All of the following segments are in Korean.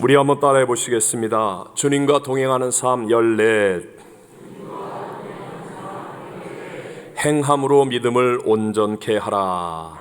우리 한번 따라해 보시겠습니다. 주님과 동행하는 삶 14. 행함으로 믿음을 온전케 하라.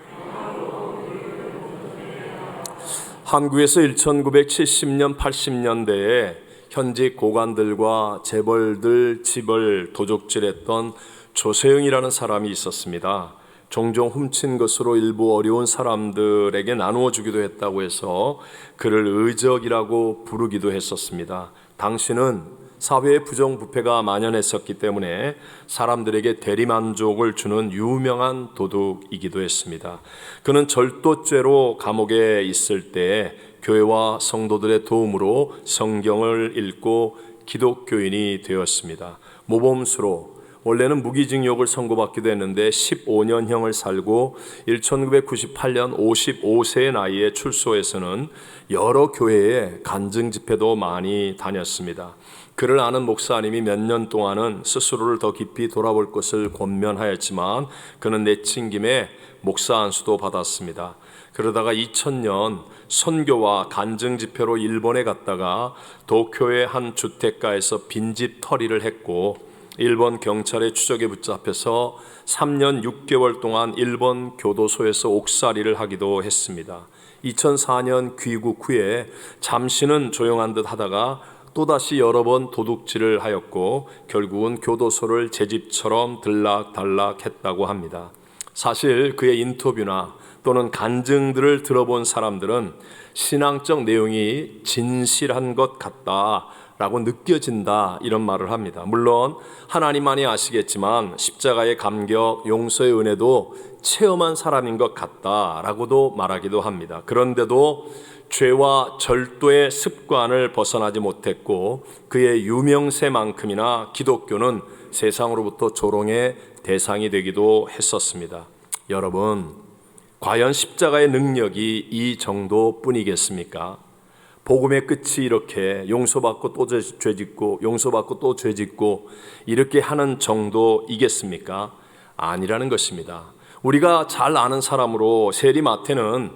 한국에서 1970년 80년대에 현직 고관들과 재벌들 집을 도둑질했던 조세영이라는 사람이 있었습니다. 종종 훔친 것으로 일부 어려운 사람들에게 나누어 주기도 했다고 해서 그를 의적이라고 부르기도 했었습니다. 당시는 사회의 부정부패가 만연했었기 때문에 사람들에게 대리만족을 주는 유명한 도둑이기도 했습니다. 그는 절도죄로 감옥에 있을 때 교회와 성도들의 도움으로 성경을 읽고 기독교인이 되었습니다. 모범수로 원래는 무기징역을 선고받기도 했는데 15년형을 살고 1998년 55세의 나이에 출소해서는 여러 교회에 간증 집회도 많이 다녔습니다. 그를 아는 목사님이 몇 년 동안은 스스로를 더 깊이 돌아볼 것을 권면하였지만 그는 내친 김에 목사 안수도 받았습니다. 그러다가 2000년 선교와 간증 집회로 일본에 갔다가 도쿄의 한 주택가에서 빈집 터리를 했고 일본 경찰의 추적에 붙잡혀서 3년 6개월 동안 일본 교도소에서 옥살이를 하기도 했습니다. 2004년 귀국 후에 잠시는 조용한 듯 하다가 또다시 여러 번 도둑질을 하였고 결국은 교도소를 제 집처럼 들락달락 했다고 합니다. 사실 그의 인터뷰나 또는 간증들을 들어본 사람들은 신앙적 내용이 진실한 것 같다 라고 느껴진다 이런 말을 합니다. 물론 하나님만이 아시겠지만 십자가의 감격, 용서의 은혜도 체험한 사람인 것 같다라고도 말하기도 합니다. 그런데도 죄와 절도의 습관을 벗어나지 못했고 그의 유명세만큼이나 기독교는 세상으로부터 조롱의 대상이 되기도 했었습니다. 여러분, 과연 십자가의 능력이 이 정도뿐이겠습니까? 복음의 끝이 이렇게 용서받고 또 죄짓고 용서받고 또 죄짓고 이렇게 하는 정도이겠습니까? 아니라는 것입니다. 우리가 잘 아는 사람으로 세리마태는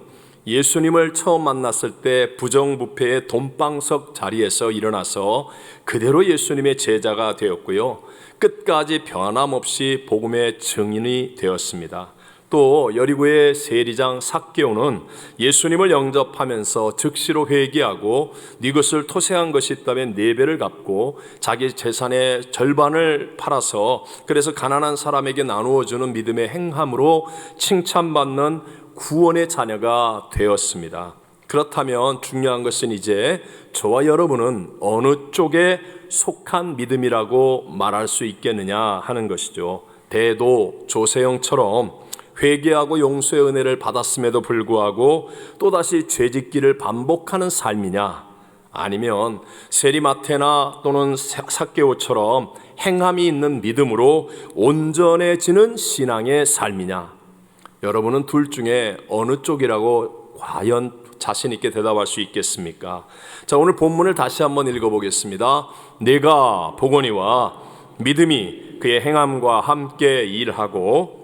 예수님을 처음 만났을 때 부정부패의 돈방석 자리에서 일어나서 그대로 예수님의 제자가 되었고요. 끝까지 변함없이 복음의 증인이 되었습니다. 또 여리고의 세리장 삭개오는 예수님을 영접하면서 즉시로 회개하고 네 것을 토생한 것이 있다면 4배를 갚고 자기 재산의 절반을 팔아서 그래서 가난한 사람에게 나누어주는 믿음의 행함으로 칭찬받는 구원의 자녀가 되었습니다. 그렇다면 중요한 것은 이제 저와 여러분은 어느 쪽에 속한 믿음이라고 말할 수 있겠느냐 하는 것이죠. 대도 조세영처럼 회개하고 용서의 은혜를 받았음에도 불구하고 또다시 죄짓기를 반복하는 삶이냐, 아니면 세리마태나 또는 삭개오처럼 행함이 있는 믿음으로 온전해지는 신앙의 삶이냐, 여러분은 둘 중에 어느 쪽이라고 과연 자신 있게 대답할 수 있겠습니까? 자, 오늘 본문을 다시 한번 읽어보겠습니다. 내가 보거니와 믿음이 그의 행함과 함께 일하고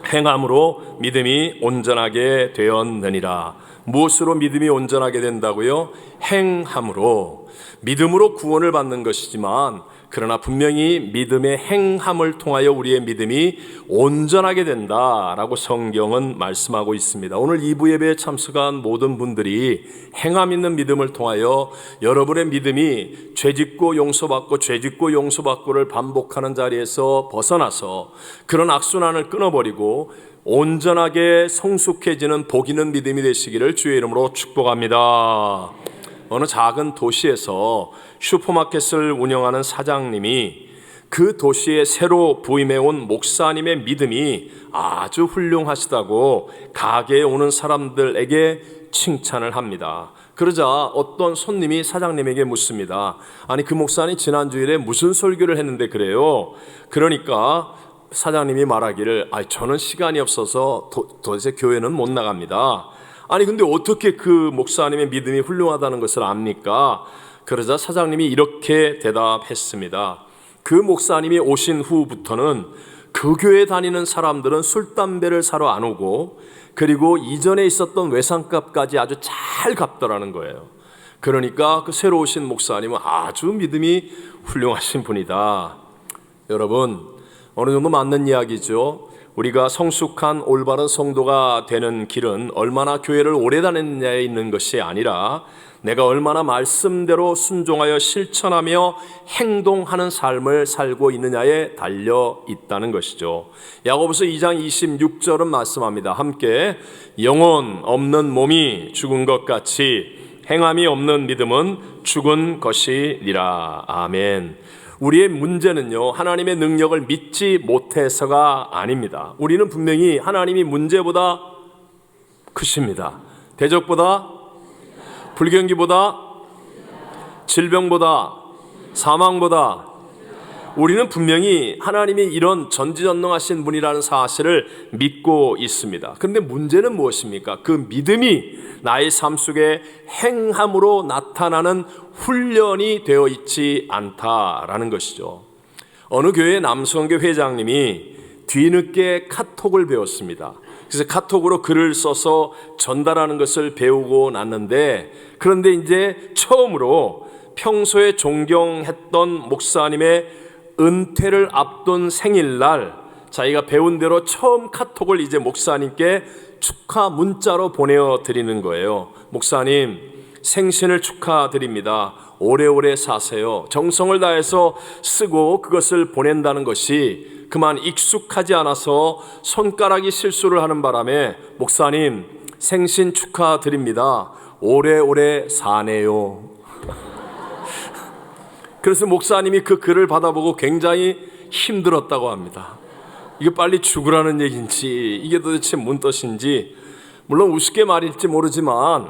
행함으로 믿음이 온전하게 되었느니라. 무엇으로 믿음이 온전하게 된다고요? 행함으로. 믿음으로 구원을 받는 것이지만 그러나 분명히 믿음의 행함을 통하여 우리의 믿음이 온전하게 된다라고 성경은 말씀하고 있습니다. 오늘 2부 예배에 참석한 모든 분들이 행함 있는 믿음을 통하여 여러분의 믿음이 죄짓고 용서받고 죄짓고 용서받고를 반복하는 자리에서 벗어나서 그런 악순환을 끊어버리고 온전하게 성숙해지는 복 있는 믿음이 되시기를 주의 이름으로 축복합니다. 어느 작은 도시에서 슈퍼마켓을 운영하는 사장님이 그 도시에 새로 부임해 온 목사님의 믿음이 아주 훌륭하시다고 가게에 오는 사람들에게 칭찬을 합니다. 그러자 어떤 손님이 사장님에게 묻습니다. 아니, 그 목사님 지난 주일에 무슨 설교를 했는데 그래요? 그러니까 사장님이 말하기를 저는 시간이 없어서 도대체 교회는 못 나갑니다. 아니, 근데 어떻게 그 목사님의 믿음이 훌륭하다는 것을 압니까? 그러자 사장님이 이렇게 대답했습니다. 그 목사님이 오신 후부터는 그 교회 다니는 사람들은 술, 담배를 사러 안 오고 그리고 이전에 있었던 외상값까지 아주 잘 갚더라는 거예요. 그러니까 그 새로 오신 목사님은 아주 믿음이 훌륭하신 분이다. 여러분, 어느 정도 맞는 이야기죠. 우리가 성숙한 올바른 성도가 되는 길은 얼마나 교회를 오래 다녔느냐에 있는 것이 아니라 내가 얼마나 말씀대로 순종하여 실천하며 행동하는 삶을 살고 있느냐에 달려 있다는 것이죠. 야고보서 2장 26절은 말씀합니다. 함께 영혼 없는 몸이 죽은 것 같이 행함이 없는 믿음은 죽은 것이니라. 아멘. 우리의 문제는요, 하나님의 능력을 믿지 못해서가 아닙니다. 우리는 분명히 하나님이 문제보다 크십니다. 대적보다, 불경기보다, 질병보다, 사망보다 우리는 분명히 하나님이 이런 전지전능하신 분이라는 사실을 믿고 있습니다. 그런데 문제는 무엇입니까? 그 믿음이 나의 삶 속에 행함으로 나타나는 훈련이 되어 있지 않다라는 것이죠. 어느 교회 남성교 회장님이 뒤늦게 카톡을 배웠습니다. 그래서 카톡으로 글을 써서 전달하는 것을 배우고 났는데, 그런데 이제 처음으로 평소에 존경했던 목사님의 은퇴를 앞둔 생일날 자기가 배운 대로 처음 카톡을 이제 목사님께 축하 문자로 보내드리는 거예요. 목사님, 생신을 축하드립니다. 오래오래 사세요. 정성을 다해서 쓰고 그것을 보낸다는 것이 그만 익숙하지 않아서 손가락이 실수를 하는 바람에 목사님, 생신 축하드립니다. 오래오래 사네요. 그래서 목사님이 그 글을 받아보고 굉장히 힘들었다고 합니다. 이게 빨리 죽으라는 얘기인지 이게 도대체 뭔 뜻인지, 물론 우습게 말일지 모르지만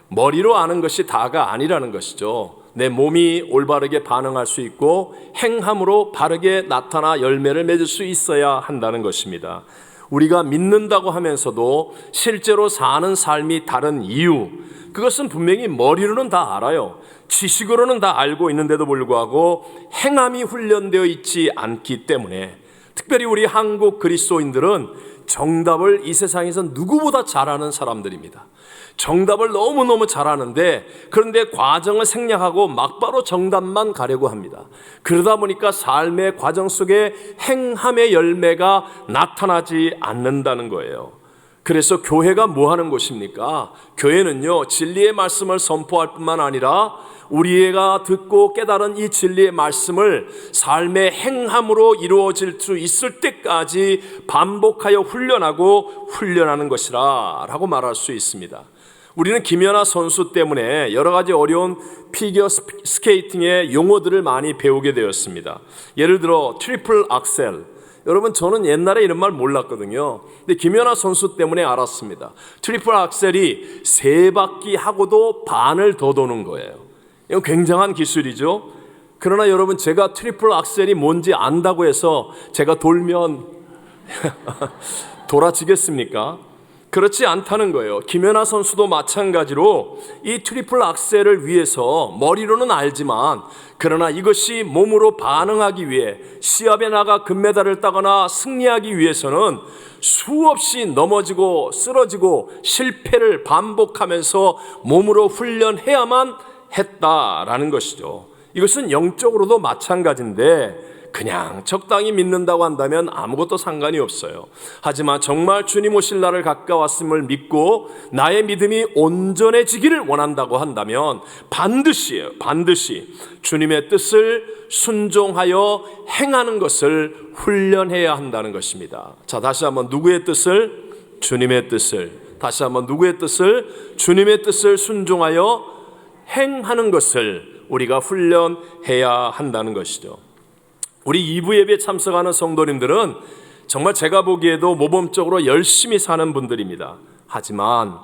머리로 아는 것이 다가 아니라는 것이죠. 내 몸이 올바르게 반응할 수 있고 행함으로 바르게 나타나 열매를 맺을 수 있어야 한다는 것입니다. 우리가 믿는다고 하면서도 실제로 사는 삶이 다른 이유, 그것은 분명히 머리로는 다 알아요. 지식으로는 다 알고 있는데도 불구하고 행함이 훈련되어 있지 않기 때문에, 특별히 우리 한국 그리스도인들은 정답을 이 세상에서 누구보다 잘하는 사람들입니다. 정답을 너무너무 잘하는데, 그런데 과정을 생략하고 막바로 정답만 가려고 합니다. 그러다 보니까 삶의 과정 속에 행함의 열매가 나타나지 않는다는 거예요. 그래서 교회가 뭐 하는 곳입니까? 교회는요, 진리의 말씀을 선포할 뿐만 아니라 우리가 듣고 깨달은 이 진리의 말씀을 삶의 행함으로 이루어질 수 있을 때까지 반복하여 훈련하는 것이라 라고 말할 수 있습니다. 우리는 김연아 선수 때문에 여러 가지 어려운 피겨 스케이팅의 용어들을 많이 배우게 되었습니다. 예를 들어 트리플 악셀, 여러분, 저는 옛날에 이런 말 몰랐거든요. 근데 김연아 선수 때문에 알았습니다. 트리플 악셀이 3바퀴 하고도 반을 더 도는 거예요. 이건 굉장한 기술이죠. 그러나 여러분, 제가 트리플 악셀이 뭔지 안다고 해서 제가 돌면 돌아지겠습니까? 그렇지 않다는 거예요. 김연아 선수도 마찬가지로 이 트리플 악셀을 위해서 머리로는 알지만, 그러나 이것이 몸으로 반응하기 위해 시합에 나가 금메달을 따거나 승리하기 위해서는 수없이 넘어지고 쓰러지고 실패를 반복하면서 몸으로 훈련해야만 했다라는 것이죠. 이것은 영적으로도 마찬가지인데, 그냥 적당히 믿는다고 한다면 아무것도 상관이 없어요. 하지만 정말 주님 오실 날을 가까웠음을 믿고 나의 믿음이 온전해지기를 원한다고 한다면 반드시 주님의 뜻을 순종하여 행하는 것을 훈련해야 한다는 것입니다. 자, 다시 한번 누구의 뜻을? 주님의 뜻을. 다시 한번 누구의 뜻을? 주님의 뜻을 순종하여 행하는 것을 우리가 훈련해야 한다는 것이죠. 우리 2부 예배에 참석하는 성도님들은 정말 제가 보기에도 모범적으로 열심히 사는 분들입니다. 하지만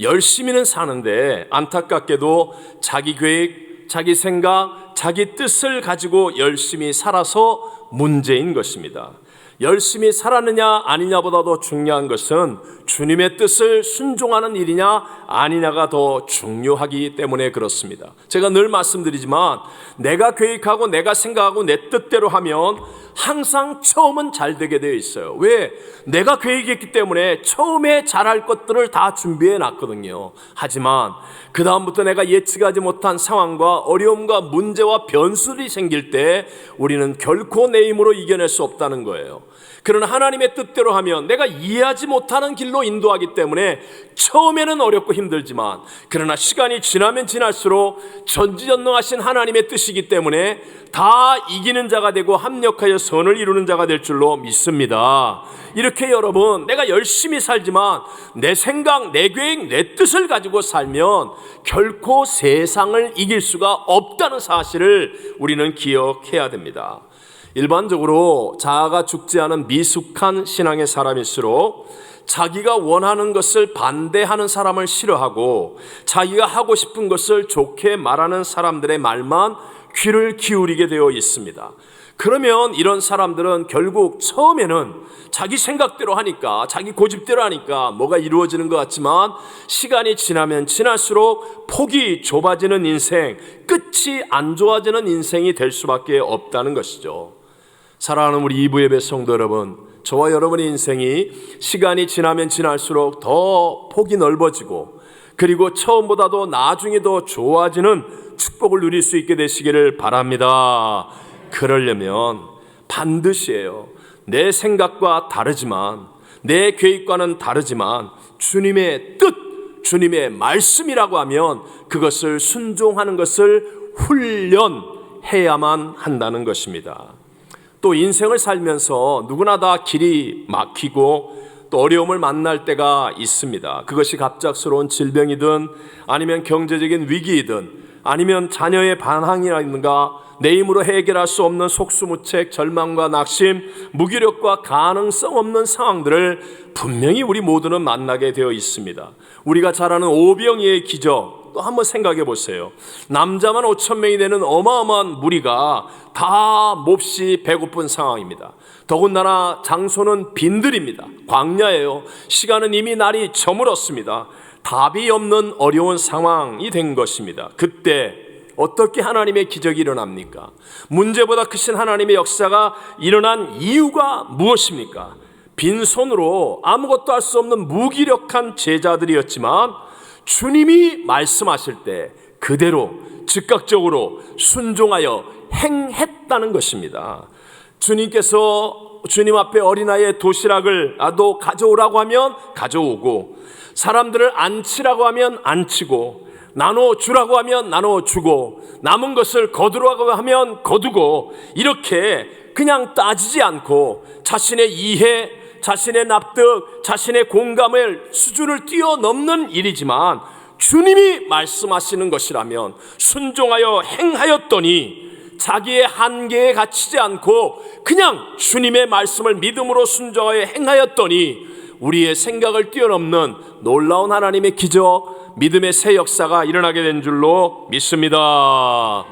열심히는 사는데 안타깝게도 자기 계획, 자기 생각, 자기 뜻을 가지고 열심히 살아서 문제인 것입니다. 열심히 살았느냐 아니냐보다 더 중요한 것은 주님의 뜻을 순종하는 일이냐 아니냐가 더 중요하기 때문에 그렇습니다. 제가 늘 말씀드리지만 내가 계획하고 내가 생각하고 내 뜻대로 하면 항상 처음은 잘 되게 되어 있어요. 왜? 내가 계획했기 때문에 처음에 잘할 것들을 다 준비해 놨거든요. 하지만 그 다음부터 내가 예측하지 못한 상황과 어려움과 문제와 변수들이 생길 때 우리는 결코 내 힘으로 이겨낼 수 없다는 거예요. 그러나 하나님의 뜻대로 하면 내가 이해하지 못하는 길로 인도하기 때문에 처음에는 어렵고 힘들지만 그러나 시간이 지나면 지날수록 전지전능하신 하나님의 뜻이기 때문에 다 이기는 자가 되고 합력하여 선을 이루는 자가 될 줄로 믿습니다. 이렇게 여러분, 내가 열심히 살지만 내 생각, 내 계획, 내 뜻을 가지고 살면 결코 세상을 이길 수가 없다는 사실을 우리는 기억해야 됩니다. 일반적으로 자아가 죽지 않은 미숙한 신앙의 사람일수록 자기가 원하는 것을 반대하는 사람을 싫어하고 자기가 하고 싶은 것을 좋게 말하는 사람들의 말만 귀를 기울이게 되어 있습니다. 그러면 이런 사람들은 결국 처음에는 자기 생각대로 하니까, 자기 고집대로 하니까 뭐가 이루어지는 것 같지만 시간이 지나면 지날수록 폭이 좁아지는 인생, 끝이 안 좋아지는 인생이 될 수밖에 없다는 것이죠. 사랑하는 우리 이부 예배 성도 여러분, 저와 여러분의 인생이 시간이 지나면 지날수록 더 폭이 넓어지고 그리고 처음보다도 나중에 더 좋아지는 축복을 누릴 수 있게 되시기를 바랍니다. 그러려면 반드시예요. 내 생각과 다르지만, 내 계획과는 다르지만 주님의 뜻, 주님의 말씀이라고 하면 그것을 순종하는 것을 훈련해야만 한다는 것입니다. 또 인생을 살면서 누구나 다 길이 막히고 또 어려움을 만날 때가 있습니다. 그것이 갑작스러운 질병이든 아니면 경제적인 위기이든 아니면 자녀의 반항이라든가 내 힘으로 해결할 수 없는 속수무책, 절망과 낙심, 무기력과 가능성 없는 상황들을 분명히 우리 모두는 만나게 되어 있습니다. 우리가 잘 아는 오병이의 기적 또 한번 생각해 보세요. 남자만 5,000명이 되는 어마어마한 무리가 다 몹시 배고픈 상황입니다. 더군다나 장소는 빈들입니다. 광야예요. 시간은 이미 날이 저물었습니다. 답이 없는 어려운 상황이 된 것입니다. 그때 어떻게 하나님의 기적이 일어납니까? 문제보다 크신 하나님의 역사가 일어난 이유가 무엇입니까? 빈손으로 아무것도 할 수 없는 무기력한 제자들이었지만 주님이 말씀하실 때 그대로 즉각적으로 순종하여 행했다는 것입니다. 주님께서 주님 앞에 어린아이의 도시락을 나도 가져오라고 하면 가져오고, 사람들을 앉히라고 하면 앉히고, 나눠주라고 하면 나눠주고, 남은 것을 거두라고 하면 거두고, 이렇게 그냥 따지지 않고 자신의 이해, 자신의 납득, 자신의 공감을 수준을 뛰어넘는 일이지만 주님이 말씀하시는 것이라면 순종하여 행하였더니 자기의 한계에 갇히지 않고 그냥 주님의 말씀을 믿음으로 순종하여 행하였더니 우리의 생각을 뛰어넘는 놀라운 하나님의 기적, 믿음의 새 역사가 일어나게 된 줄로 믿습니다.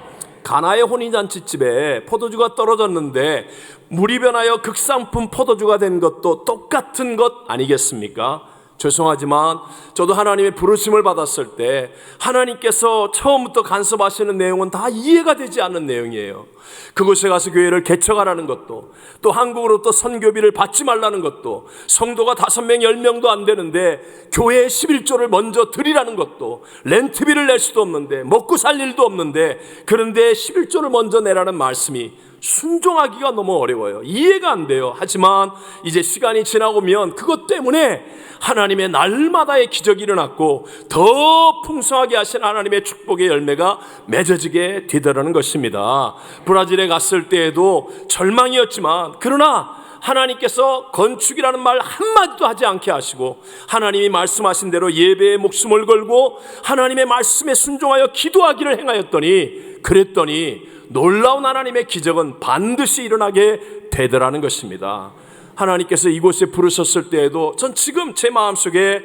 가나의 혼인잔치집에 포도주가 떨어졌는데 물이 변하여 극상품 포도주가 된 것도 똑같은 것 아니겠습니까? 죄송하지만 저도 하나님의 부르심을 받았을 때 하나님께서 처음부터 간섭하시는 내용은 다 이해가 되지 않는 내용이에요. 그곳에 가서 교회를 개척하라는 것도, 또 한국으로 또 선교비를 받지 말라는 것도, 성도가 5명 10명도 안 되는데 교회에 11조를 먼저 드리라는 것도, 렌트비를 낼 수도 없는데 먹고 살 일도 없는데 그런데 11조를 먼저 내라는 말씀이 순종하기가 너무 어려워요. 이해가 안 돼요. 하지만 이제 시간이 지나고면 그것 때문에 하나님의 날마다의 기적이 일어났고 더 풍성하게 하신 하나님의 축복의 열매가 맺어지게 되더라는 것입니다. 브라질에 갔을 때에도 절망이었지만 그러나 하나님께서 건축이라는 말 한마디도 하지 않게 하시고 하나님이 말씀하신 대로 예배에 목숨을 걸고 하나님의 말씀에 순종하여 기도하기를 행하였더니, 그랬더니 놀라운 하나님의 기적은 반드시 일어나게 되더라는 것입니다. 하나님께서 이곳에 부르셨을 때에도 전 지금 제 마음속에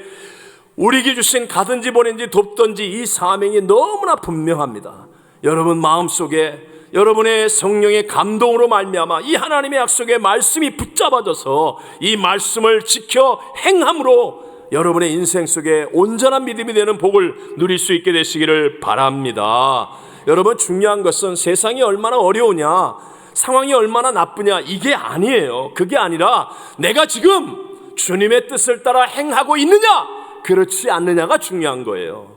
우리에게 주신 가든지 보낸지 돕던지 이 사명이 너무나 분명합니다. 여러분 마음속에 여러분의 성령의 감동으로 말미암아 이 하나님의 약속의 말씀이 붙잡아져서 이 말씀을 지켜 행함으로 여러분의 인생 속에 온전한 믿음이 되는 복을 누릴 수 있게 되시기를 바랍니다. 여러분, 중요한 것은 세상이 얼마나 어려우냐, 상황이 얼마나 나쁘냐, 이게 아니에요. 그게 아니라 내가 지금 주님의 뜻을 따라 행하고 있느냐, 그렇지 않느냐가 중요한 거예요.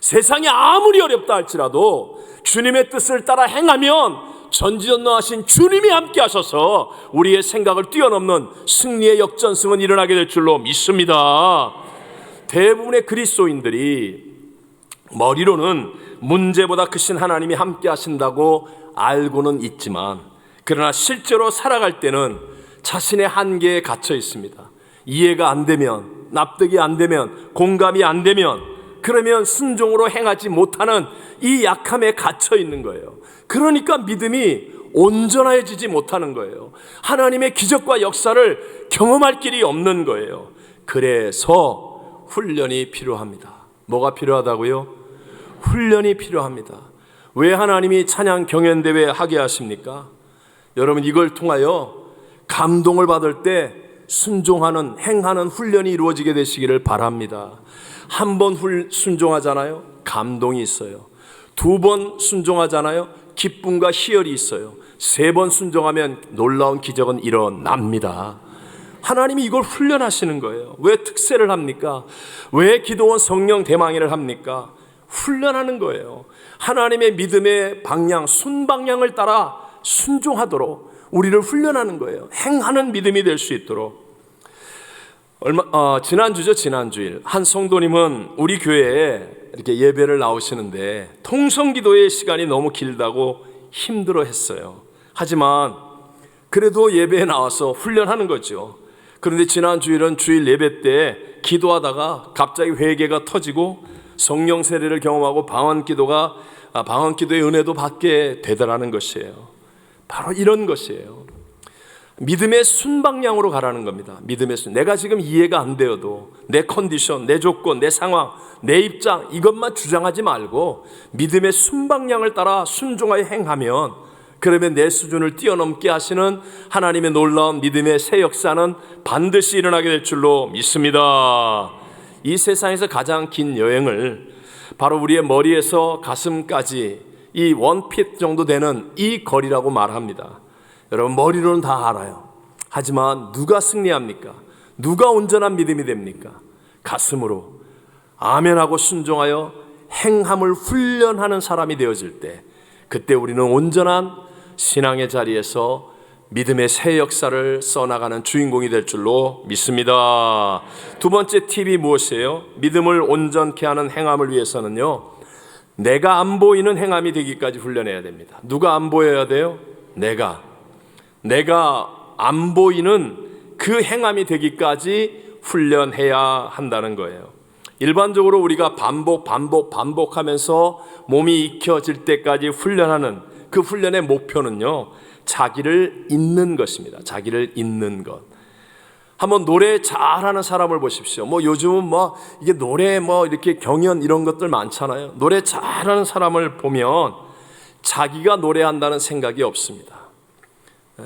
세상이 아무리 어렵다 할지라도 주님의 뜻을 따라 행하면 전지전능하신 주님이 함께 하셔서 우리의 생각을 뛰어넘는 승리의 역전승은 일어나게 될 줄로 믿습니다. 대부분의 그리스도인들이 머리로는 문제보다 크신 하나님이 함께 하신다고 알고는 있지만, 그러나 실제로 살아갈 때는 자신의 한계에 갇혀 있습니다. 이해가 안 되면, 납득이 안 되면, 공감이 안 되면, 그러면 순종으로 행하지 못하는 이 약함에 갇혀 있는 거예요. 그러니까 믿음이 온전해지지 못하는 거예요. 하나님의 기적과 역사를 경험할 길이 없는 거예요. 그래서 훈련이 필요합니다. 뭐가 필요하다고요? 훈련이 필요합니다. 왜 하나님이 찬양 경연대회 하게 하십니까? 여러분, 이걸 통하여 감동을 받을 때 순종하는, 행하는 훈련이 이루어지게 되시기를 바랍니다. 한 번 순종하잖아요, 감동이 있어요. 두 번 순종하잖아요, 기쁨과 희열이 있어요. 세 번 순종하면 놀라운 기적은 일어납니다. 하나님이 이걸 훈련하시는 거예요. 왜 특세를 합니까? 왜 기도원 성령 대망회를 합니까? 훈련하는 거예요. 하나님의 믿음의 방향, 순방향을 따라 순종하도록 우리를 훈련하는 거예요. 행하는 믿음이 될 수 있도록. 지난주죠, 지난주일. 한 성도님은 우리 교회에 이렇게 예배를 나오시는데 통성기도의 시간이 너무 길다고 힘들어 했어요. 하지만 그래도 예배에 나와서 훈련하는 거죠. 그런데 지난주일은 주일 예배 때 기도하다가 갑자기 회개가 터지고 성령 세례를 경험하고 방언기도의 은혜도 받게 되더라는 것이에요. 바로 이런 것이에요. 믿음의 순방향으로 가라는 겁니다. 믿음의 내가 지금 이해가 안 되어도 내 컨디션, 내 조건, 내 상황, 내 입장, 이것만 주장하지 말고 믿음의 순방향을 따라 순종하여 행하면, 그러면 내 수준을 뛰어넘게 하시는 하나님의 놀라운 믿음의 새 역사는 반드시 일어나게 될 줄로 믿습니다. 이 세상에서 가장 긴 여행을 바로 우리의 머리에서 가슴까지 이 원핏 정도 되는 이 거리라고 말합니다. 여러분, 머리로는 다 알아요. 하지만 누가 승리합니까? 누가 온전한 믿음이 됩니까? 가슴으로 아멘하고 순종하여 행함을 훈련하는 사람이 되어질 때, 그때 우리는 온전한 신앙의 자리에서 믿음의 새 역사를 써나가는 주인공이 될 줄로 믿습니다. 두 번째 팁이 무엇이에요? 믿음을 온전케 하는 행함을 위해서는요, 내가 안 보이는 행함이 되기까지 훈련해야 됩니다. 누가 안 보여야 돼요? 내가 안 보이는 그 행함이 되기까지 훈련해야 한다는 거예요. 일반적으로 우리가 반복하면서 몸이 익혀질 때까지 훈련하는 그 훈련의 목표는요, 자기를 잊는 것입니다. 자기를 잊는 것. 한번 노래 잘하는 사람을 보십시오. 요즘은 이게 노래 이렇게 경연 이런 것들 많잖아요. 노래 잘하는 사람을 보면 자기가 노래한다는 생각이 없습니다.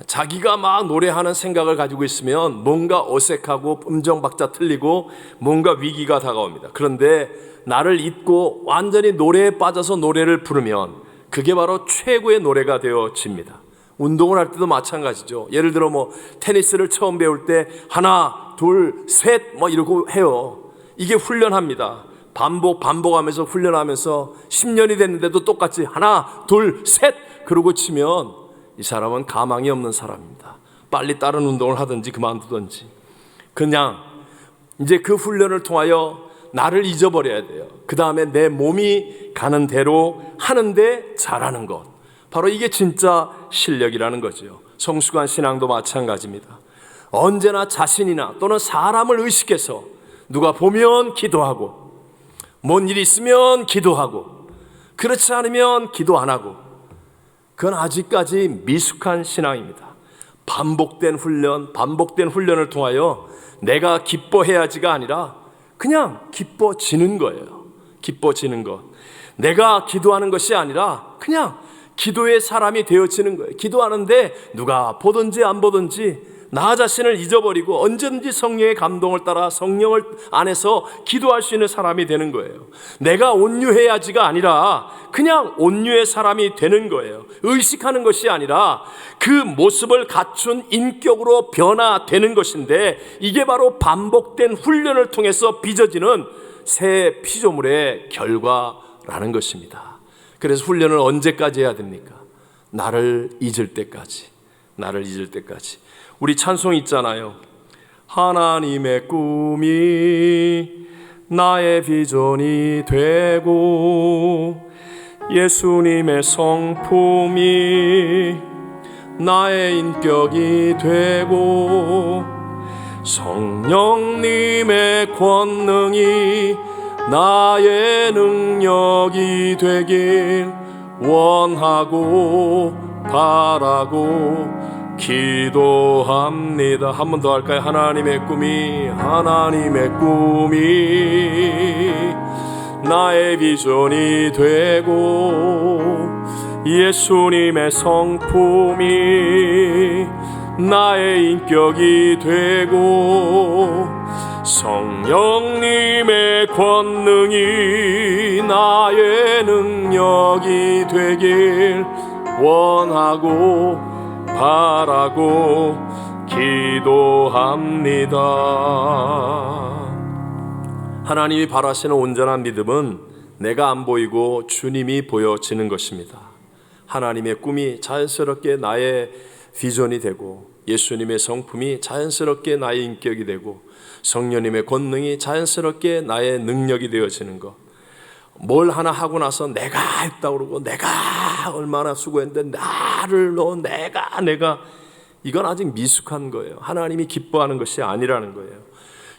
자기가 막 노래하는 생각을 가지고 있으면 뭔가 어색하고 음정 박자 틀리고 뭔가 위기가 다가옵니다. 그런데 나를 잊고 완전히 노래에 빠져서 노래를 부르면 그게 바로 최고의 노래가 되어집니다. 운동을 할 때도 마찬가지죠. 예를 들어 테니스를 처음 배울 때 하나, 둘, 셋 이러고 해요. 이게 훈련합니다. 반복하면서 훈련하면서 10년이 됐는데도 똑같이 하나, 둘, 셋 그러고 치면 이 사람은 가망이 없는 사람입니다. 빨리 다른 운동을 하든지 그만두든지. 그냥 이제 그 훈련을 통하여 나를 잊어버려야 돼요. 그 다음에 내 몸이 가는 대로 하는데 잘하는 것. 바로 이게 진짜 실력이라는 거죠. 성숙한 신앙도 마찬가지입니다. 언제나 자신이나 또는 사람을 의식해서 누가 보면 기도하고, 뭔 일이 있으면 기도하고, 그렇지 않으면 기도 안 하고, 그건 아직까지 미숙한 신앙입니다. 반복된 훈련을 통하여 내가 기뻐해야지가 아니라 그냥 기뻐지는 거예요. 기뻐지는 것. 내가 기도하는 것이 아니라 그냥 기도의 사람이 되어지는 거예요. 기도하는데 누가 보든지 안 보든지 나 자신을 잊어버리고 언제든지 성령의 감동을 따라 성령을 안에서 기도할 수 있는 사람이 되는 거예요. 내가 온유해야지가 아니라 그냥 온유의 사람이 되는 거예요. 의식하는 것이 아니라 그 모습을 갖춘 인격으로 변화되는 것인데, 이게 바로 반복된 훈련을 통해서 빚어지는 새 피조물의 결과라는 것입니다. 그래서 훈련을 언제까지 해야 됩니까? 나를 잊을 때까지. 나를 잊을 때까지. 우리 찬송 있잖아요. 하나님의 꿈이 나의 비전이 되고 예수님의 성품이 나의 인격이 되고 성령님의 권능이 나의 능력이 되길 원하고 바라고 기도합니다. 한 번 더 할까요? 하나님의 꿈이 나의 비전이 되고 예수님의 성품이 나의 인격이 되고 성령님의 권능이 나의 능력이 되길 원하고 바라고 기도합니다. 하나님이 바라시는 온전한 믿음은 내가 안 보이고 주님이 보여지는 것입니다. 하나님의 꿈이 자연스럽게 나의 비전이 되고 예수님의 성품이 자연스럽게 나의 인격이 되고 성령님의 권능이 자연스럽게 나의 능력이 되어지는 것. 뭘 하나 하고 나서 내가 했다고 그러고 내가 얼마나 수고했는데 나를 내가 이건 아직 미숙한 거예요. 하나님이 기뻐하는 것이 아니라는 거예요.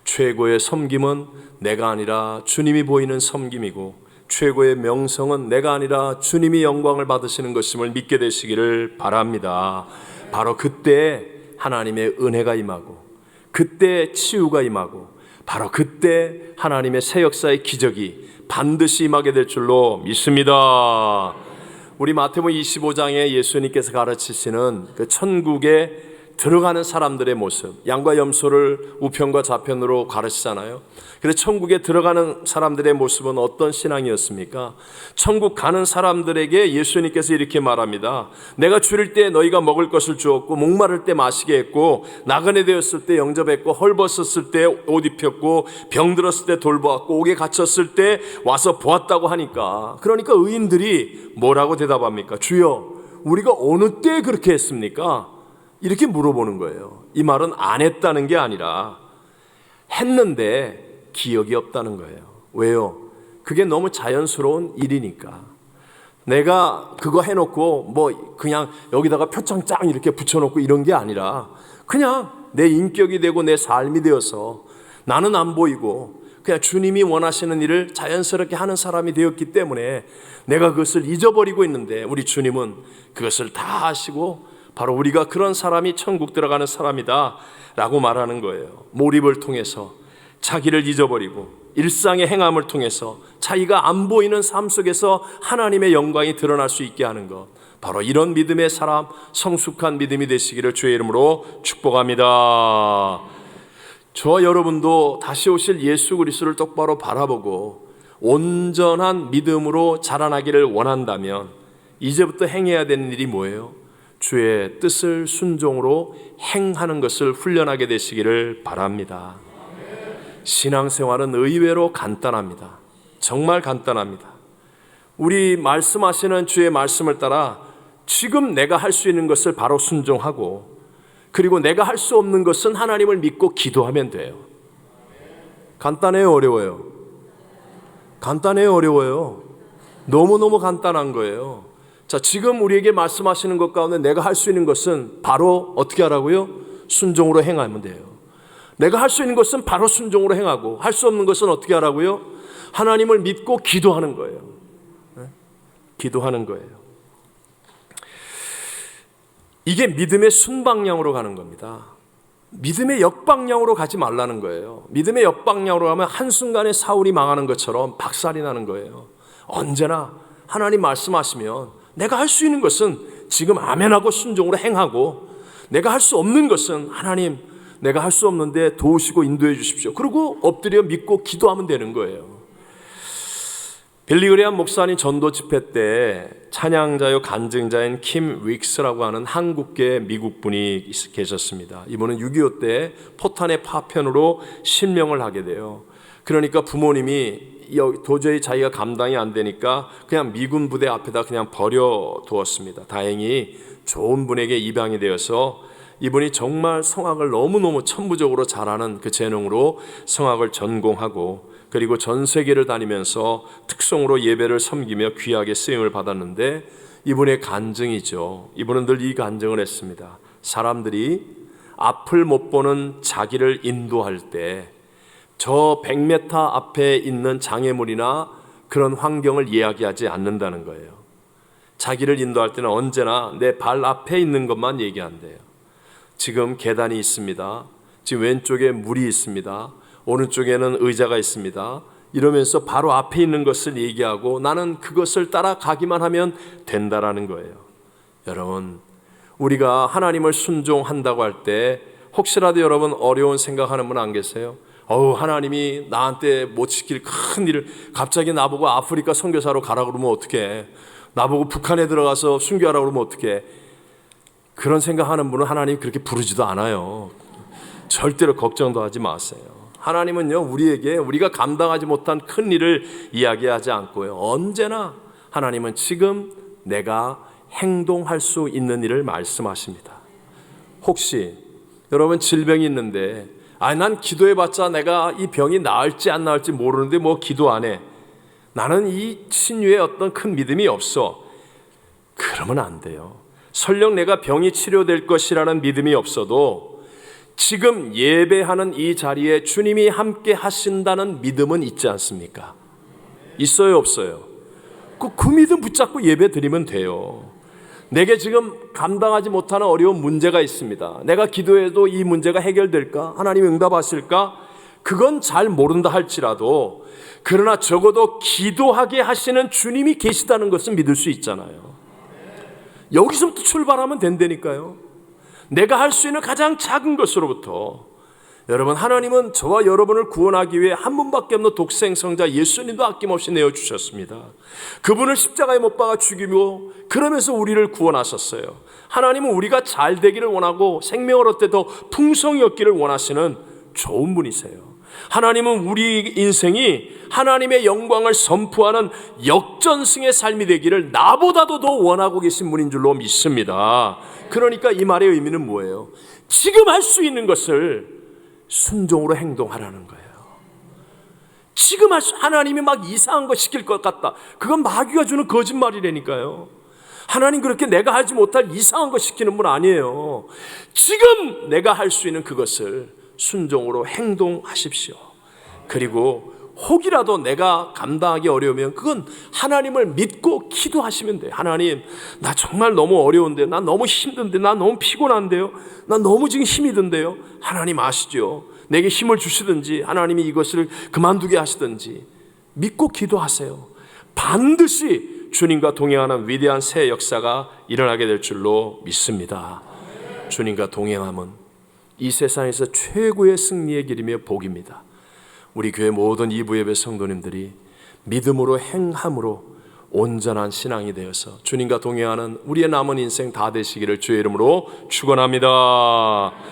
최고의 섬김은 내가 아니라 주님이 보이는 섬김이고 최고의 명성은 내가 아니라 주님이 영광을 받으시는 것임을 믿게 되시기를 바랍니다. 바로 그때 하나님의 은혜가 임하고 그때 치유가 임하고 바로 그때 하나님의 새 역사의 기적이 반드시 임하게 될 줄로 믿습니다. 우리 마태복음 25장에 예수님께서 가르치시는 그 천국에 들어가는 사람들의 모습, 양과 염소를 우편과 좌편으로 가르치잖아요. 그래서 천국에 들어가는 사람들의 모습은 어떤 신앙이었습니까? 천국 가는 사람들에게 예수님께서 이렇게 말합니다. 내가 줄일 때 너희가 먹을 것을 주었고 목마를 때 마시게 했고 나그네 되었을 때 영접했고 헐벗었을 때 옷 입혔고 병들었을 때 돌보았고 옥에 갇혔을 때 와서 보았다고 하니까, 그러니까 의인들이 뭐라고 대답합니까? 주여, 우리가 어느 때 그렇게 했습니까? 이렇게 물어보는 거예요. 이 말은 안 했다는 게 아니라 했는데 기억이 없다는 거예요. 왜요? 그게 너무 자연스러운 일이니까. 내가 그거 해놓고 뭐 그냥 여기다가 표창장 이렇게 붙여놓고 이런 게 아니라 그냥 내 인격이 되고 내 삶이 되어서 나는 안 보이고 그냥 주님이 원하시는 일을 자연스럽게 하는 사람이 되었기 때문에 내가 그것을 잊어버리고 있는데, 우리 주님은 그것을 다 아시고 바로 우리가 그런 사람이 천국 들어가는 사람이다 라고 말하는 거예요. 몰입을 통해서 자기를 잊어버리고 일상의 행함을 통해서 자기가 안 보이는 삶 속에서 하나님의 영광이 드러날 수 있게 하는 것, 바로 이런 믿음의 사람, 성숙한 믿음이 되시기를 주의 이름으로 축복합니다. 저와 여러분도 다시 오실 예수 그리스도를 똑바로 바라보고 온전한 믿음으로 자라나기를 원한다면 이제부터 행해야 되는 일이 뭐예요? 주의 뜻을 순종으로 행하는 것을 훈련하게 되시기를 바랍니다. 신앙생활은 의외로 간단합니다. 정말 간단합니다. 우리 말씀하시는 주의 말씀을 따라 지금 내가 할 수 있는 것을 바로 순종하고, 그리고 내가 할 수 없는 것은 하나님을 믿고 기도하면 돼요. 간단해요, 어려워요? 간단해요, 어려워요? 너무너무 간단한 거예요. 자, 지금 우리에게 말씀하시는 것 가운데 내가 할 수 있는 것은 바로 어떻게 하라고요? 순종으로 행하면 돼요. 내가 할 수 있는 것은 바로 순종으로 행하고, 할 수 없는 것은 어떻게 하라고요? 하나님을 믿고 기도하는 거예요. 기도하는 거예요. 이게 믿음의 순방향으로 가는 겁니다. 믿음의 역방향으로 가지 말라는 거예요. 믿음의 역방향으로 가면 한순간에 사울이 망하는 것처럼 박살이 나는 거예요. 언제나 하나님 말씀하시면 내가 할 수 있는 것은 지금 아멘하고 순종으로 행하고, 내가 할 수 없는 것은 하나님, 내가 할 수 없는데 도우시고 인도해 주십시오. 그리고 엎드려 믿고 기도하면 되는 거예요. 빌리그레암 목사님 전도 집회 때 찬양자요 간증자인 킴 윅스라고 하는 한국계 미국 분이 계셨습니다. 이분은 6.25 때 포탄의 파편으로 실명을 하게 돼요. 그러니까 부모님이 도저히 자기가 감당이 안 되니까 그냥 미군 부대 앞에다 그냥 버려두었습니다. 다행히 좋은 분에게 입양이 되어서 이분이 정말 성악을 너무너무 천부적으로 잘하는 그 재능으로 성악을 전공하고, 그리고 전 세계를 다니면서 특성으로 예배를 섬기며 귀하게 쓰임을 받았는데, 이분의 간증이죠. 이분은 늘 이 간증을 했습니다. 사람들이 앞을 못 보는 자기를 인도할 때 저 100m 앞에 있는 장애물이나 그런 환경을 이야기하지 않는다는 거예요. 자기를 인도할 때는 언제나 내 발 앞에 있는 것만 얘기한대요. 지금 계단이 있습니다. 지금 왼쪽에 물이 있습니다. 오른쪽에는 의자가 있습니다. 이러면서 바로 앞에 있는 것을 얘기하고 나는 그것을 따라가기만 하면 된다라는 거예요. 여러분, 우리가 하나님을 순종한다고 할 때 혹시라도 여러분 어려운 생각하는 분 안 계세요? 하나님이 나한테 못 시킬 큰 일을 갑자기 나보고 아프리카 선교사로 가라 그러면 어떡해? 나보고 북한에 들어가서 순교하라 그러면 어떡해? 그런 생각하는 분은 하나님이 그렇게 부르지도 않아요. 절대로 걱정도 하지 마세요. 하나님은요, 우리에게 우리가 감당하지 못한 큰 일을 이야기하지 않고요, 언제나 하나님은 지금 내가 행동할 수 있는 일을 말씀하십니다. 혹시 여러분 질병이 있는데 난 기도해봤자 내가 이 병이 나을지 안 나을지 모르는데 뭐 기도 안 해, 나는 이 신유에 어떤 큰 믿음이 없어, 그러면 안 돼요. 설령 내가 병이 치료될 것이라는 믿음이 없어도 지금 예배하는 이 자리에 주님이 함께 하신다는 믿음은 있지 않습니까? 있어요, 없어요? 그 믿음 붙잡고 예배 드리면 돼요. 내게 지금 감당하지 못하는 어려운 문제가 있습니다. 내가 기도해도 이 문제가 해결될까? 하나님이 응답하실까? 그건 잘 모른다 할지라도, 그러나 적어도 기도하게 하시는 주님이 계시다는 것은 믿을 수 있잖아요. 여기서부터 출발하면 된다니까요. 내가 할 수 있는 가장 작은 것으로부터. 여러분, 하나님은 저와 여러분을 구원하기 위해 한 분밖에 없는 독생성자 예수님도 아낌없이 내어주셨습니다. 그분을 십자가에 못 박아 죽이고 그러면서 우리를 구원하셨어요. 하나님은 우리가 잘 되기를 원하고 생명을 얻되 더 풍성히 얻기를 원하시는 좋은 분이세요. 하나님은 우리 인생이 하나님의 영광을 선포하는 역전승의 삶이 되기를 나보다도 더 원하고 계신 분인 줄로 믿습니다. 그러니까 이 말의 의미는 뭐예요? 지금 할 수 있는 것을 순종으로 행동하라는 거예요. 지금 하나님이 막 이상한 거 시킬 것 같다, 그건 마귀가 주는 거짓말이라니까요. 하나님 그렇게 내가 하지 못할 이상한 거 시키는 분 아니에요. 지금 내가 할 수 있는 그것을 순종으로 행동하십시오. 그리고 혹이라도 내가 감당하기 어려우면 그건 하나님을 믿고 기도하시면 돼요. 하나님, 나 정말 너무 어려운데요, 나 너무 힘든데, 나 너무 피곤한데요, 나 너무 지금 힘이 든데요. 하나님 아시죠? 내게 힘을 주시든지 하나님이 이것을 그만두게 하시든지 믿고 기도하세요. 반드시 주님과 동행하는 위대한 새 역사가 일어나게 될 줄로 믿습니다. 주님과 동행함은 이 세상에서 최고의 승리의 길이며 복입니다. 우리 교회 모든 이부 예배 성도님들이 믿음으로 행함으로 온전한 신앙이 되어서 주님과 동행하는 우리의 남은 인생 다 되시기를 주의 이름으로 축원합니다.